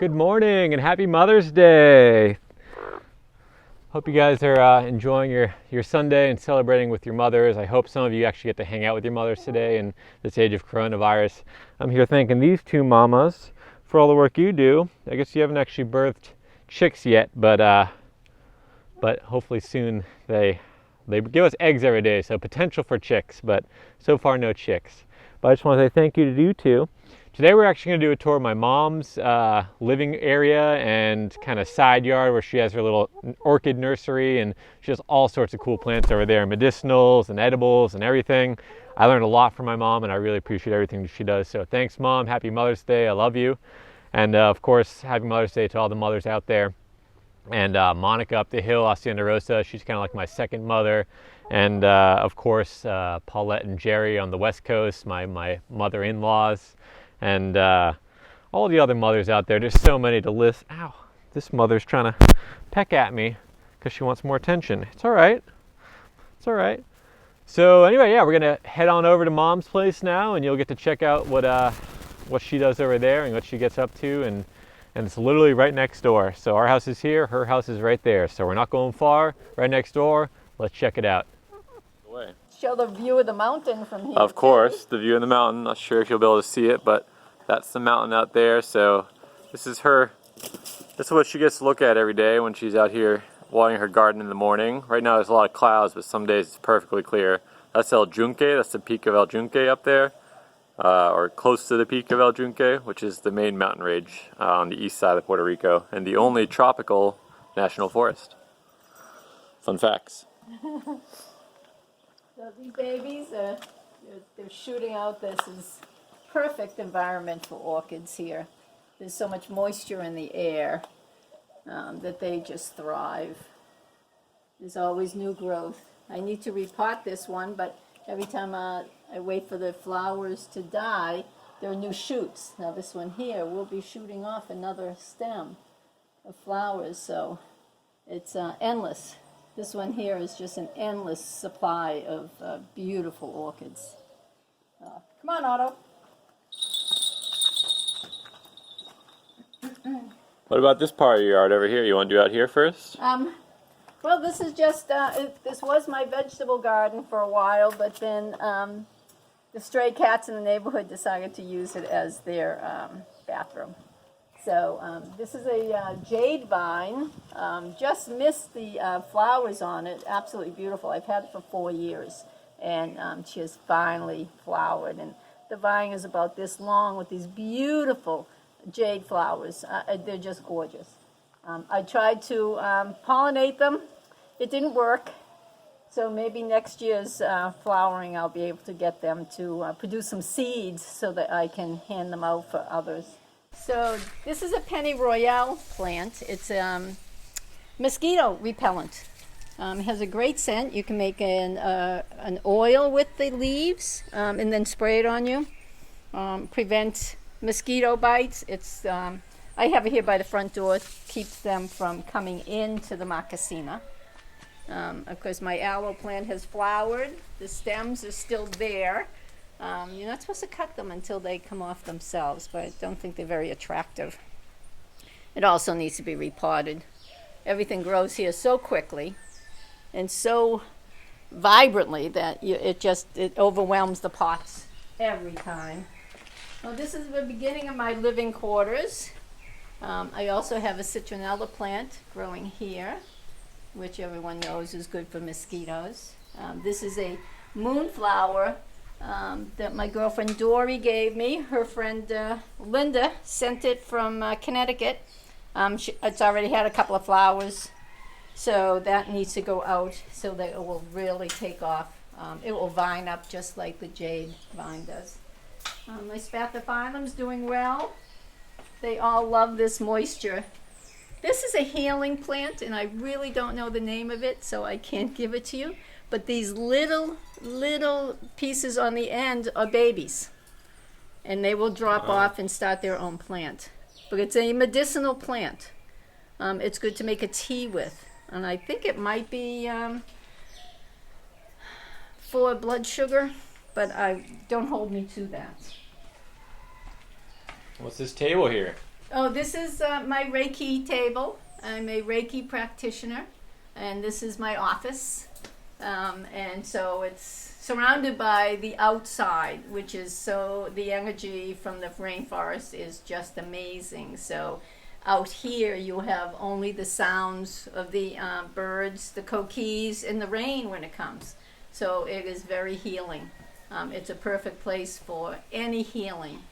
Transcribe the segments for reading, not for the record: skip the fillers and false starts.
Good morning and happy Mother's Day. Hope you guys are enjoying your Sunday and celebrating with your mothers. I hope some of you actually get to hang out with your mothers today in this age of coronavirus. I'm here thanking these two mamas for all the work you do. I guess you haven't actually birthed chicks yet, but hopefully soon they give us eggs every day, so potential for chicks, but so far no chicks. But I just want to say thank you to you two. Today we're actually going to do a tour of my mom's living area and kind of side yard where she has her little orchid nursery, and she has all sorts of cool plants over there, medicinals and edibles and everything. I learned a lot from my mom and I really appreciate everything she does. So thanks, Mom. Happy Mother's Day. I love you. And of course, happy Mother's Day to all the mothers out there. And Monica up the hill, Hacienda Rosa, she's kind of like my second mother. And of course, Paulette and Jerry on the West Coast, my mother-in-laws. And all the other mothers out there. There's so many to list. Ow, this mother's trying to peck at me because she wants more attention. It's all right. It's all right. So anyway, yeah, we're going to head on over to Mom's place now, and you'll get to check out what she does over there and what she gets up to. And it's literally right next door. So our house is here, her house is right there. So we're not going far, right next door. Let's check it out. Show the view of the mountain from here. Of course, the view of the mountain. Not sure if you'll be able to see it, but that's the mountain out there. So this is what she gets to look at every day when she's out here watering her garden in the morning. Right now there's a lot of clouds, but some days it's perfectly clear. That's El Yunque, that's the peak of El Yunque up there, or close to the peak of El Yunque, which is the main mountain range on the east side of Puerto Rico, and the only tropical national forest. Fun facts. So these babies, they're shooting out. This is perfect environment for orchids here. There's so much moisture in the air that they just thrive. There's always new growth. I need to repot this one, but every time I wait for the flowers to die, there are new shoots. Now this one here will be shooting off another stem of flowers, so it's endless. This one here is just an endless supply of beautiful orchids. Come on, Otto. What about this part of your yard over here? You want to do out here first? Well, this is just, this was my vegetable garden for a while, but then the stray cats in the neighborhood decided to use it as their bathroom. So this is a jade vine. Just missed the flowers on it. Absolutely beautiful. I've had it for 4 years, and she has finally flowered. And the vine is about this long with these beautiful jade flowers. They're just gorgeous. I tried to pollinate them. It didn't work. So maybe next year's flowering I'll be able to get them to produce some seeds so that I can hand them out for others. So this is a Pennyroyal plant. It's mosquito repellent. It has a great scent. You can make an oil with the leaves and then spray it on you. Prevent mosquito bites. It's I have it here by the front door. Keeps them from coming into the marcasina. Of course, my aloe plant has flowered. The stems are still there. You're not supposed to cut them until they come off themselves, but I don't think they're very attractive. It also needs to be repotted. Everything grows here so quickly and so vibrantly that it overwhelms the pots every time. Well, this is the beginning of my living quarters. I also have a citronella plant growing here, which everyone knows is good for mosquitoes. This is a moonflower that my girlfriend Dory gave me. Her friend Linda sent it from Connecticut. It's already had a couple of flowers, so that needs to go out so that it will really take off. It will vine up just like the jade vine does. My spathiphyllum's doing well. They all love this moisture. This is a healing plant, and I really don't know the name of it, so I can't give it to you. But these little pieces on the end are babies, and they will drop off and start their own plant. But it's a medicinal plant. It's good to make a tea with, and I think it might be for blood sugar, but don't hold me to that. What's this table here? Oh, this is my Reiki table. I'm a Reiki practitioner, and this is my office. And so it's surrounded by the outside, which is so the energy from the rainforest is just amazing. So out here you have only the sounds of the birds, the coquilles, and the rain when it comes. So it is very healing. It's a perfect place for any healing.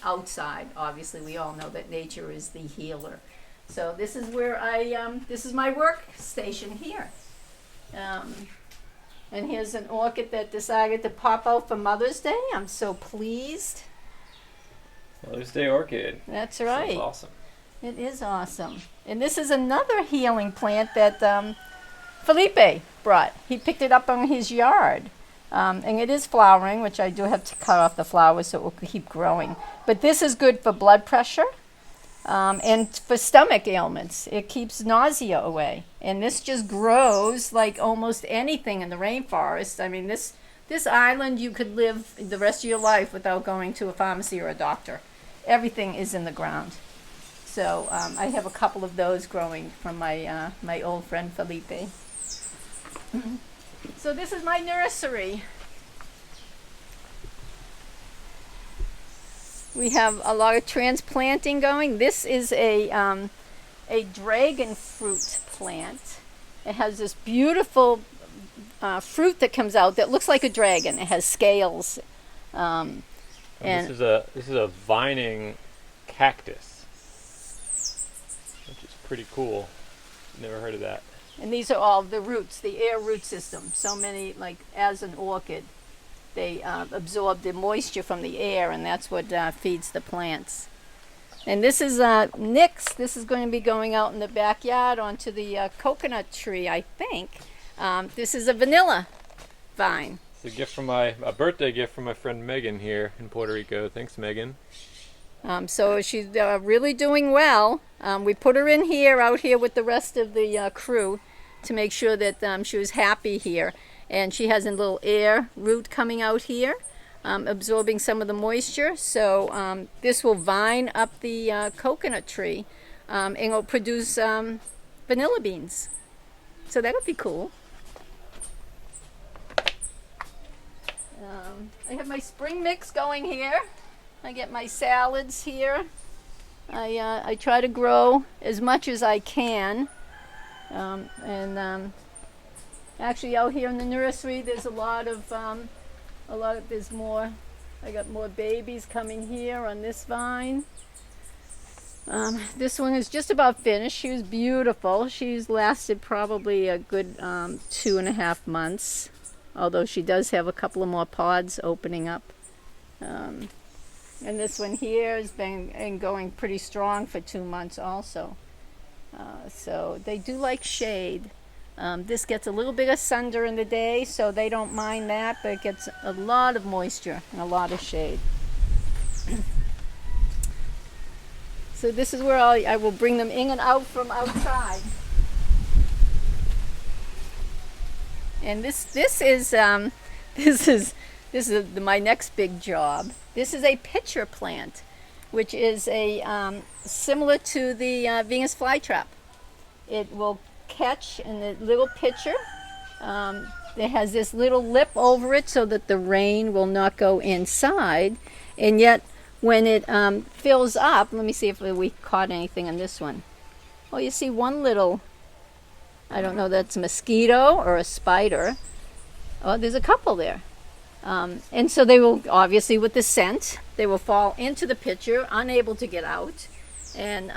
Outside, obviously, we all know that nature is the healer. So this is where this is my workstation here. And here's an orchid that decided to pop out for Mother's Day. I'm so pleased. Mother's Day orchid. That's right. That's awesome. It is awesome. And this is another healing plant that Felipe brought. He picked it up on his yard. And it is flowering, which I do have to cut off the flowers so it will keep growing. But this is good for blood pressure and for stomach ailments. It keeps nausea away. And this just grows like almost anything in the rainforest. I mean, this island, you could live the rest of your life without going to a pharmacy or a doctor. Everything is in the ground. So I have a couple of those growing from my old friend Felipe. So this is my nursery. We have a lot of transplanting going. This is a dragon fruit plant. It has this beautiful fruit that comes out that looks like a dragon. It has scales. And this is a vining cactus, which is pretty cool. Never heard of that. And these are all the roots, the air root system. So many, like as an orchid, they absorb the moisture from the air, and that's what feeds the plants. And this is Nyx. This is going to be going out in the backyard onto the coconut tree, I think. This is a vanilla vine. It's a gift from a birthday gift from my friend Megan here in Puerto Rico. Thanks, Megan. So she's really doing well. We put her in here, out here with the rest of the crew to make sure that she was happy here. And she has a little air root coming out here, absorbing some of the moisture. So this will vine up the coconut tree and it'll produce vanilla beans. So that would be cool. I have my spring mix going here. I get my salads here. I try to grow as much as I can. Actually out here in the nursery there's there's more. I got more babies coming here on this vine. This one is just about finished. She was beautiful. She's lasted probably a good 2.5 months, although she does have a couple of more pods opening up. And this one here has been going pretty strong for 2 months also. So they do like shade. This gets a little bit of sun during the day, so they don't mind that, but it gets a lot of moisture and a lot of shade. So this is where I will bring them in and out from outside. And this is my next big job. This is a pitcher plant, which is a similar to the Venus flytrap. It will catch in the little pitcher. It has this little lip over it so that the rain will not go inside. And yet, when it fills up, let me see if we caught anything on this one. Oh, you see one little, I don't know, that's a mosquito or a spider. Oh, there's a couple there. And so they will, obviously with the scent, they will fall into the pitcher, unable to get out. And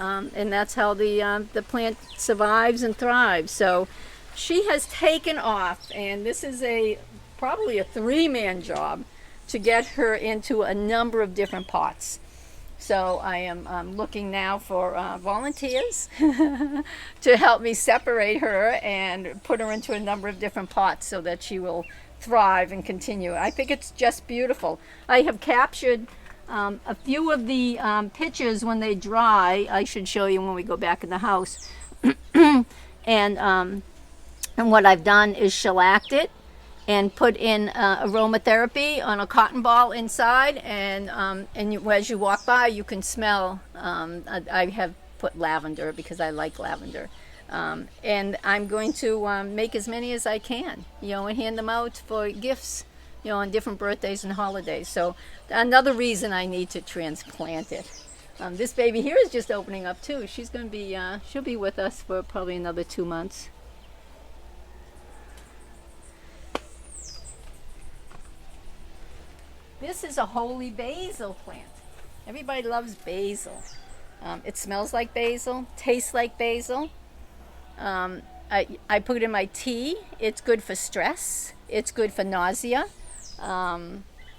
that's how the plant survives and thrives. So she has taken off, and this is probably a 3-man job to get her into a number of different pots. So I am looking now for volunteers to help me separate her and put her into a number of different pots so that she will thrive and continue. I think it's just beautiful. I have captured a few of the pitchers when they dry. I should show you when we go back in the house. And what I've done is shellacked it and put in aromatherapy on a cotton ball inside, and as you walk by, you can smell. I have put lavender because I like lavender, and I'm going to make as many as I can, and hand them out for gifts, on different birthdays and holidays. So another reason I need to transplant it. This baby here is just opening up too. She's going to be, she'll be with us for probably another 2 months. This is a holy basil plant. Everybody loves basil. It smells like basil, tastes like basil. I put it in my tea. It's good for stress. It's good for nausea.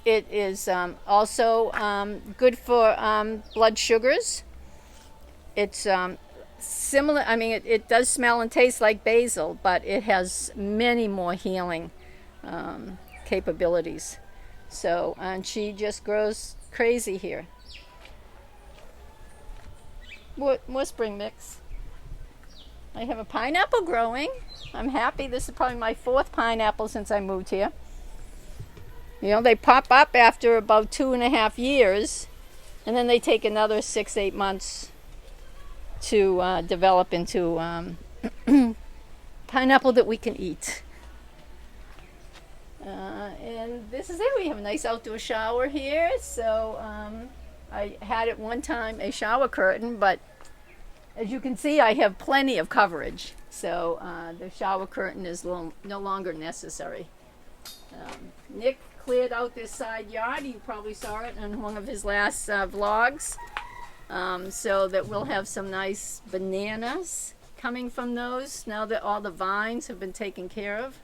It is also good for blood sugars. It's similar. I mean, it does smell and taste like basil, but it has many more healing capabilities. So, and she just grows crazy here. More spring mix. I have a pineapple growing. I'm happy. This is probably my 4th pineapple since I moved here. They pop up after about 2.5 years, and then they take another 6-8 months to develop into pineapple that we can eat. And this is it. We have a nice outdoor shower here. So I had at one time a shower curtain, but as you can see, I have plenty of coverage. So the shower curtain is no longer necessary. Nick cleared out this side yard. You probably saw it in one of his last vlogs. So that we'll have some nice bananas coming from those now that all the vines have been taken care of.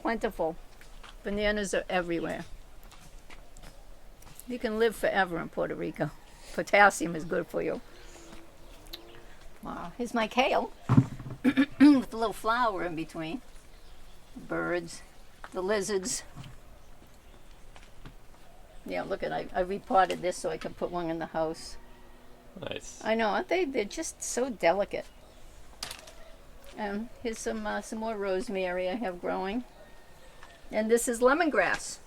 Plentiful. Bananas are everywhere. You can live forever in Puerto Rico. Potassium is good for you. Wow, here's my kale with a little flower in between. Birds, the lizards. Yeah, look at I repotted this so I can put one in the house. Nice. I know, aren't they? They're just so delicate. Here's some more rosemary I have growing. And this is lemongrass.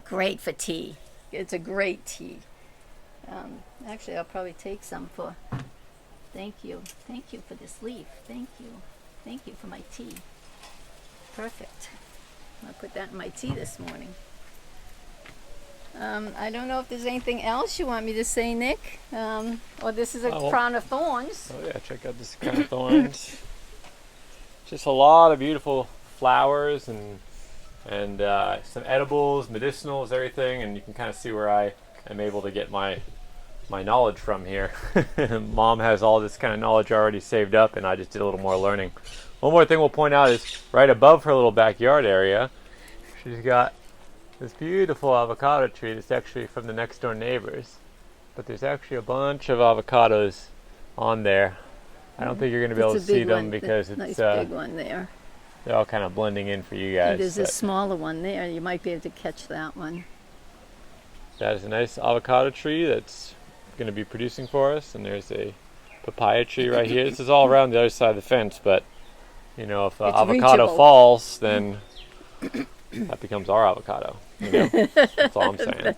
Great for tea. It's a great tea. Actually, I'll probably take some for... Thank you. Thank you for this leaf. Thank you. Thank you for my tea. Perfect. I'll put that in my tea this morning. I don't know if there's anything else you want me to say, Nick. Or this is a crown of thorns. Oh yeah, check out this crown of thorns. Just a lot of beautiful flowers and some edibles, medicinals, everything, and you can kind of see where I am able to get my knowledge from here. Mom has all this kind of knowledge already saved up, and I just did a little more learning. One more thing we'll point out is right above her little backyard area, she's got this beautiful avocado tree that's actually from the next door neighbors. But there's actually a bunch of avocados on there. I don't think you're going to be able to see them because it's nice big one there. They're all kind of blending in for you guys. And there's a smaller one there. You might be able to catch that one. That is a nice avocado tree that's going to be producing for us. And there's a papaya tree right here. This is all around the other side of the fence, but you know, if avocado falls, then that becomes our avocado. You know? That's all I'm saying.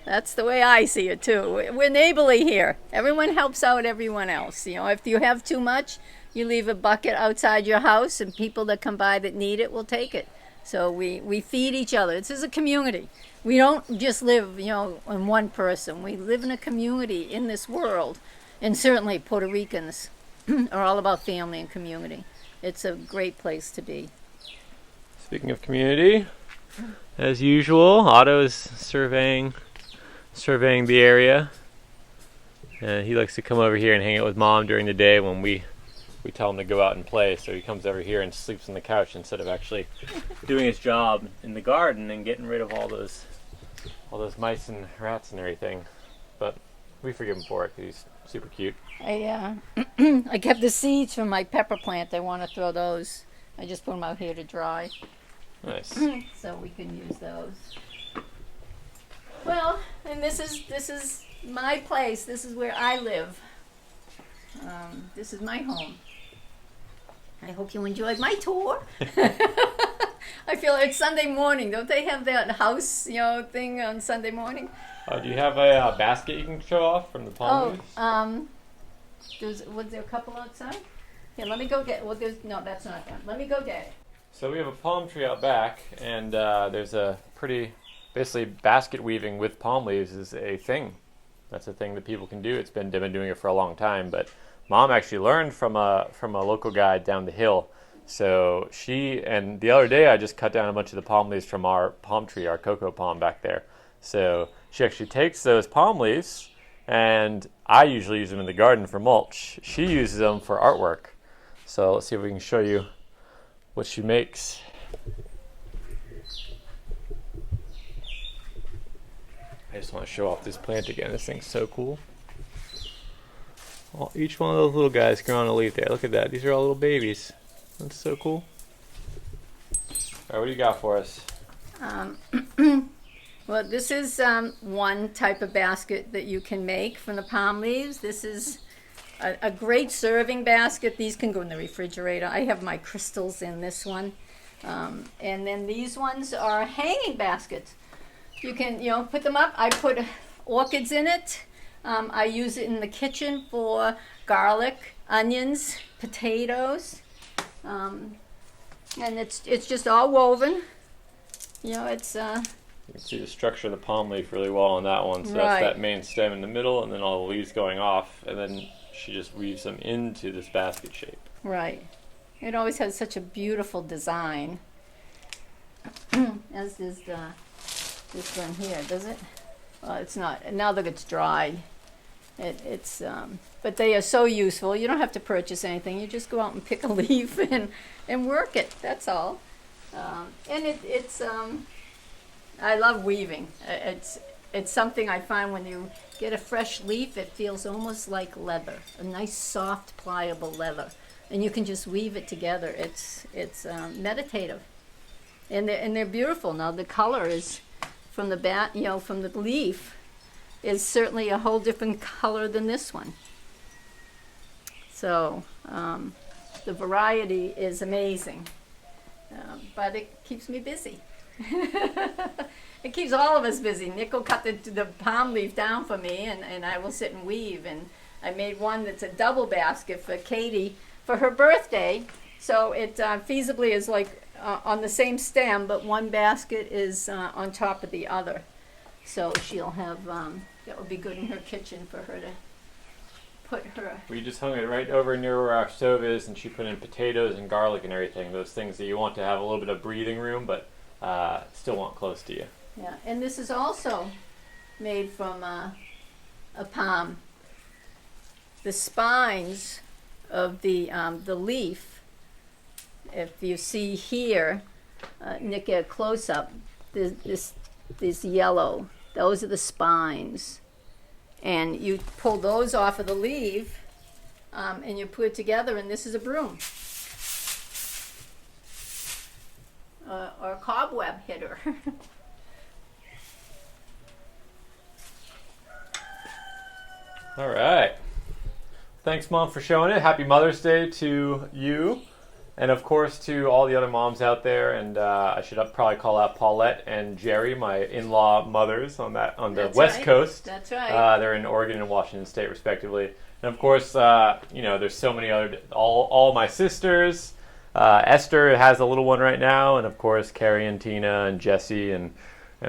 That's the way I see it too. We're neighborly here. Everyone helps out everyone else. You know, if you have too much, you leave a bucket outside your house, and people that come by that need it will take it. So we feed each other. This is a community. We don't just live, you know, in one person. We live in a community in this world, and certainly Puerto Ricans are all about family and community. It's a great place to be. Speaking of community, as usual, Otto is surveying the area. He likes to come over here and hang out with Mom during the day when we tell him to go out and play. So he comes over here and sleeps on the couch instead of actually doing his job in the garden and getting rid of all those mice and rats and everything. But we forgive him for it because he's super cute. I kept the seeds from my pepper plant. I want to throw those. I just put them out here to dry. Nice. So we can use those. Well, and this is my place. This is where I live. This is my home. I hope you enjoyed my tour. I feel like it's Sunday morning. Don't they have that house, thing on Sunday morning? Do you have a basket you can show off from the palm leaves? Was there a couple outside? Here, let me go get. Well, no, that's not them. Let me go get it. So we have a palm tree out back, and there's a pretty, basically basket weaving with palm leaves is a thing. That's a thing that people can do. They've been doing it for a long time, but Mom actually learned from a local guy down the hill. So and the other day I just cut down a bunch of the palm leaves from our palm tree, our cocoa palm back there. So she actually takes those palm leaves, and I usually use them in the garden for mulch. She uses them for artwork. So let's see if we can show you what she makes. I just want to show off this plant again. This thing's so cool. Each one of those little guys growing a leaf there. Look at that. These are all little babies. That's so cool. All right, what do you got for us? Well, this is one type of basket that you can make from the palm leaves. This is a great serving basket. These can go in the refrigerator. I have my crystals in this one. And then these ones are hanging baskets. You can, put them up. I put orchids in it. I use it in the kitchen for garlic, onions, potatoes. And it's just all woven. It's You can see the structure of the palm leaf really well on that one. So right. That's that main stem in the middle, and then all the leaves going off, and then she just weaves them into this basket shape. Right. It always has such a beautiful design. As does this one here, does it? Well, it's not. Now look, it's dried. But they are so useful. You don't have to purchase anything. You just go out and pick a leaf and work it. That's all. I love weaving. It's something I find when you get a fresh leaf, it feels almost like leather, a nice, soft, pliable leather, and you can just weave it together. It's meditative, and they're beautiful. Now the color is from from the leaf, is certainly a whole different color than this one. So the variety is amazing, but it keeps me busy. It keeps all of us busy. Nick will cut the palm leaf down for me, and I will sit and weave. And I made one that's a double basket for Katie for her birthday. So it feasibly is like on the same stem, but one basket is on top of the other. So she'll have, that would be good in her kitchen for her to put her. We just hung it right over near where our stove is, and she put in potatoes and garlic and everything. Those things that you want to have a little bit of breathing room, but still want close to you. Yeah, and this is also made from a palm. The spines of the leaf, if you see here, Nick, get a close up. This yellow. Those are the spines, and you pull those off of the leaf, and you put it together, and this is a broom or a cobweb hitter. All right. Thanks, Mom, for showing it. Happy Mother's Day to you, and of course to all the other moms out there. And I should probably call out Paulette and Jerry, my in-law mothers on the That's West right. Coast. That's right. They're in Oregon and Washington State, respectively. And of course, there's so many other all my sisters. Esther has a little one right now, and of course Carrie and Tina and Jesse and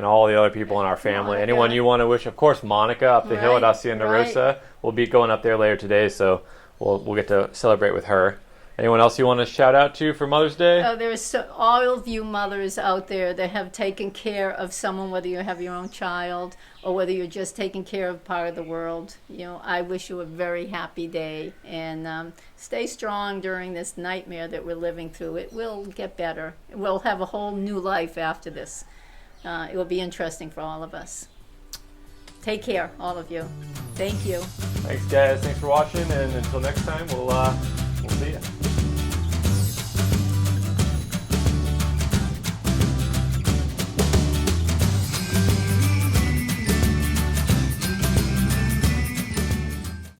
all the other people in our family. Monica. Anyone you want to wish, of course, Monica up the hill at Hacienda Rosa. We'll be going up there later today, so we'll get to celebrate with her. Anyone else you want to shout out to for Mother's Day? Oh, there's all of you mothers out there that have taken care of someone, whether you have your own child or whether you're just taking care of part of the world. I wish you a very happy day, and stay strong during this nightmare that we're living through. It will get better. We'll have a whole new life after this. It will be interesting for all of us. Take care, all of you. Thank you. Thanks, guys. Thanks for watching, and until next time, we'll see you.